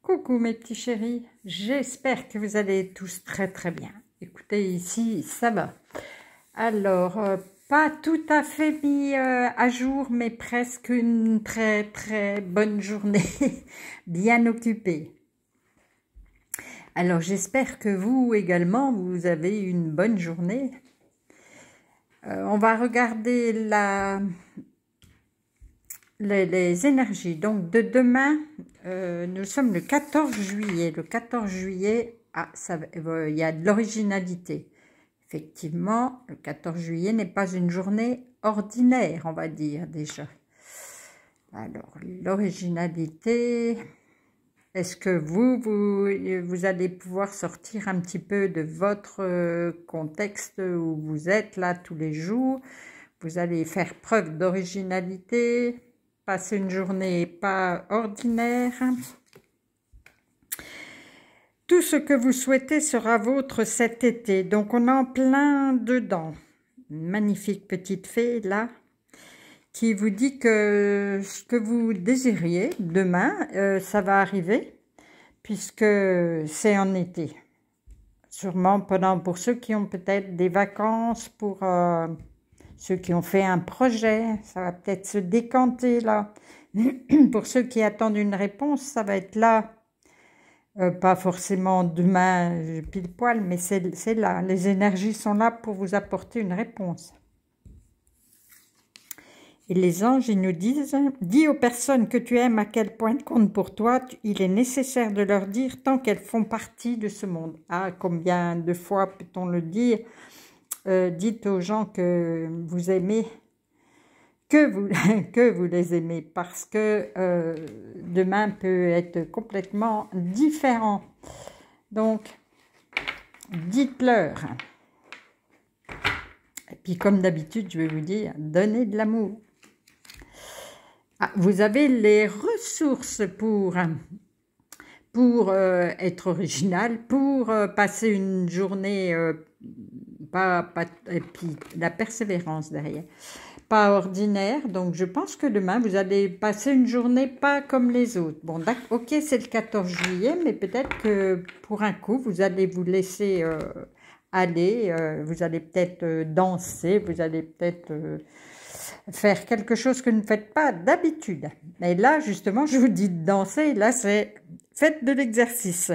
Coucou mes petits chéris, j'espère que vous allez tous très très bien. Écoutez, ici ça va. Alors, pas tout à fait mis à jour, mais presque une très très bonne journée, bien occupée. Alors j'espère que vous également, vous avez une bonne journée. On va regarder les énergies. Donc de demain, nous sommes le 14 juillet. Le 14 juillet, il y a de l'originalité. Effectivement, le 14 juillet n'est pas une journée ordinaire, on va dire déjà. Alors, l'originalité, est-ce que vous allez pouvoir sortir un petit peu de votre contexte où vous êtes là tous les jours? Vous allez faire preuve d'originalité, passer une journée pas ordinaire. Tout ce que vous souhaitez sera vôtre cet été. Donc, on est en plein dedans. Une magnifique petite fée, là, qui vous dit que ce que vous désiriez demain, ça va arriver, puisque c'est en été. Sûrement pour ceux qui ont peut-être des vacances, pour ceux qui ont fait un projet, ça va peut-être se décanter là. Pour ceux qui attendent une réponse, ça va être là. Pas forcément demain pile poil, mais c'est là. Les énergies sont là pour vous apporter une réponse. Et les anges, ils nous disent, dis aux personnes que tu aimes à quel point elles comptent pour toi, il est nécessaire de leur dire tant qu'elles font partie de ce monde. Ah, combien de fois peut-on le dire? Dites aux gens que vous aimez, que vous les aimez, parce que demain peut être complètement différent. Donc, dites-leur. Et puis, comme d'habitude, je vais vous dire, donnez de l'amour. Ah, vous avez les ressources pour être original, pour passer une journée, et puis la persévérance derrière. Pas ordinaire, donc je pense que demain, vous allez passer une journée pas comme les autres. Bon, ok, c'est le 14 juillet, mais peut-être que pour un coup, vous allez vous laisser aller, vous allez peut-être danser, vous allez peut-être faire quelque chose que vous ne faites pas d'habitude. Et là, justement, je vous dis de danser, là, c'est faites de l'exercice.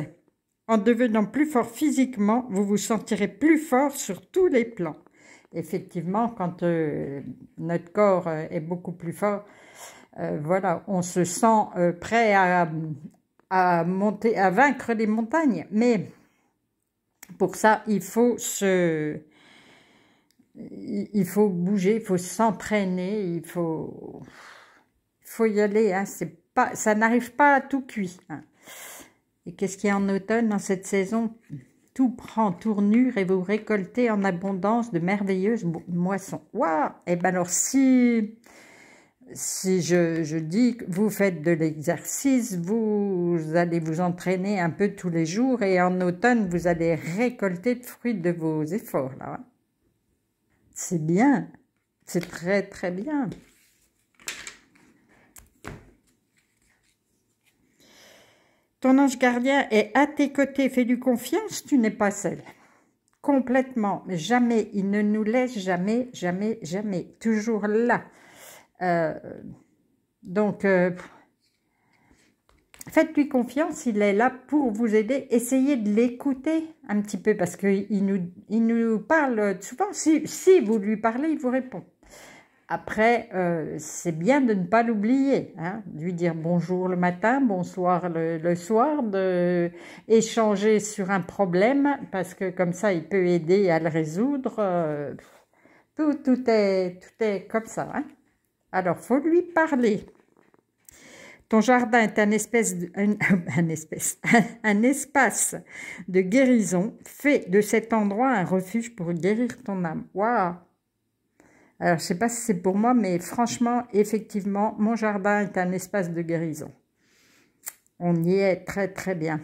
En devenant plus fort physiquement, vous vous sentirez plus fort sur tous les plans. Effectivement, quand notre corps est beaucoup plus fort, voilà, on se sent prêt à monter, à vaincre les montagnes. Mais pour ça, il faut bouger, il faut s'entraîner, il faut y aller. Hein, ça n'arrive pas à tout cuit. Hein. Et qu'est-ce qu'il y a en automne dans cette saison? Tout prend tournure et vous récoltez en abondance de merveilleuses moissons. Waouh! Et bien alors, si je dis que vous faites de l'exercice, vous allez vous entraîner un peu tous les jours et en automne, vous allez récolter le fruit de vos efforts. Là. C'est bien, c'est très très bien. Ton ange gardien est à tes côtés, fais-lui confiance, tu n'es pas seul. Complètement, jamais, il ne nous laisse jamais, jamais, jamais, toujours là. Donc, faites-lui confiance, il est là pour vous aider. Essayez de l'écouter un petit peu, parce qu'il nous parle souvent. Si vous lui parlez, il vous répond. Après, c'est bien de ne pas l'oublier, hein, de lui dire bonjour le matin, bonsoir le soir, d'échanger sur un problème, parce que comme ça, il peut aider à le résoudre. Tout est comme ça. Hein. Alors, il faut lui parler. Ton jardin est un espace de guérison. Fais de cet endroit un refuge pour guérir ton âme. Waouh! Alors, je ne sais pas si c'est pour moi, mais franchement, effectivement, mon jardin est un espace de guérison. On y est très, très bien.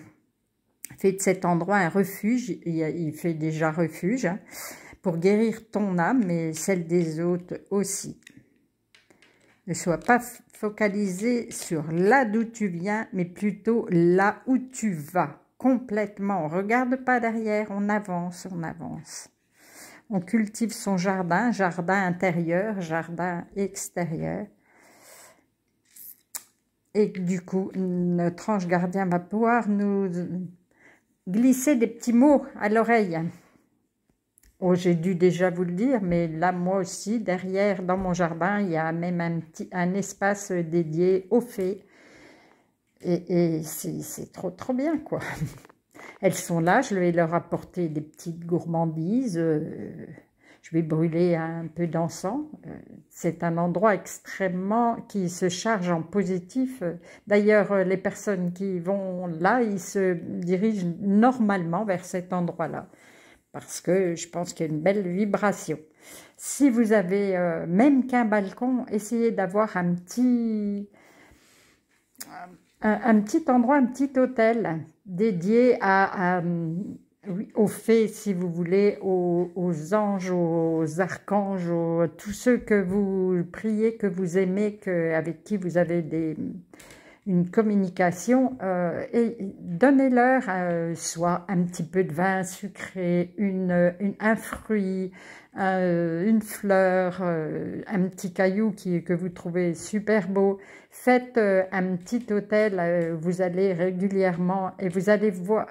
Fais de cet endroit un refuge. Il fait déjà refuge hein, pour guérir ton âme et celle des autres aussi. Ne sois pas focalisé sur là d'où tu viens, mais plutôt là où tu vas. Complètement. On ne regarde pas derrière, on avance, on avance. On cultive son jardin, jardin intérieur, jardin extérieur. Et du coup, notre ange gardien va pouvoir nous glisser des petits mots à l'oreille. Oh, j'ai dû déjà vous le dire, mais là, moi aussi, derrière, dans mon jardin, il y a même un espace dédié aux fées. Et c'est trop bien, quoi. Elles sont là, je vais leur apporter des petites gourmandises. Je vais brûler un peu d'encens. C'est un endroit extrêmement qui se charge en positif. D'ailleurs, les personnes qui vont là, ils se dirigent normalement vers cet endroit-là. Parce que je pense qu'il y a une belle vibration. Si vous avez même qu'un balcon, essayez d'avoir un petit endroit, un petit hôtel dédié oui, aux fées, si vous voulez, aux anges, aux archanges, tous ceux que vous priez, que vous aimez, avec qui vous avez une communication, et donnez-leur soit un petit peu de vin sucré, un fruit, une fleur, un petit caillou que vous trouvez super beau. Faites un petit hôtel, vous allez régulièrement et vous allez voir,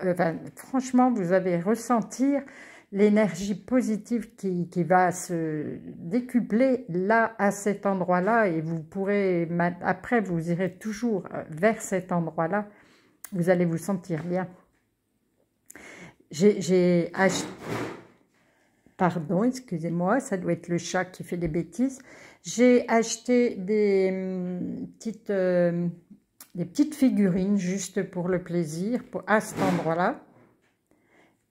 franchement, vous allez ressentir l'énergie positive qui va se décupler là, à cet endroit-là, et vous pourrez, après, vous irez toujours vers cet endroit-là, vous allez vous sentir bien. J'ai acheté... Pardon, excusez-moi, ça doit être le chat qui fait des bêtises. J'ai acheté des petites figurines juste pour le plaisir, à cet endroit-là.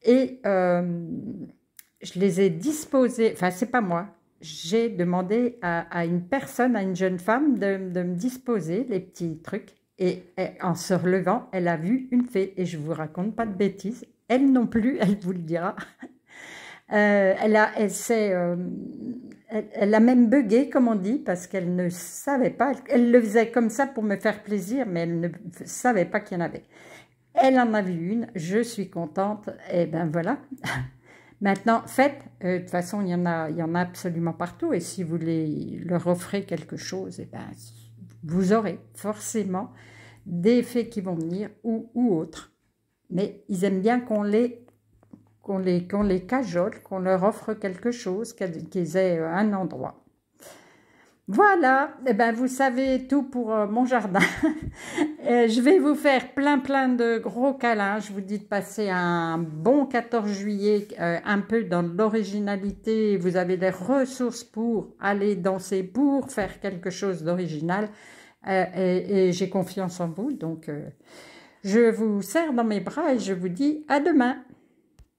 Et je les ai disposées, enfin c'est pas moi, j'ai demandé à une personne, à une jeune femme de me disposer les petits trucs. Et en se relevant, elle a vu une fée. Et je vous raconte pas de bêtises, elle non plus, elle vous le dira. Elle a même bugué, comme on dit, parce qu'elle ne savait pas. Elle le faisait comme ça pour me faire plaisir, mais elle ne savait pas qu'il y en avait. Elle en a vu une, je suis contente, et ben voilà. Maintenant, faites, de toute façon, il y en a absolument partout, et si vous leur offrez quelque chose, et ben, vous aurez forcément des fées qui vont venir, ou autres. Mais ils aiment bien qu'on les cajole, qu'on leur offre quelque chose, qu'ils aient un endroit. Voilà, eh ben, vous savez tout pour mon jardin. Je vais vous faire plein de gros câlins. Je vous dis de passer un bon 14 juillet, un peu dans l'originalité. Vous avez des ressources pour aller danser, pour faire quelque chose d'original. Et j'ai confiance en vous. Donc, je vous serre dans mes bras et je vous dis à demain.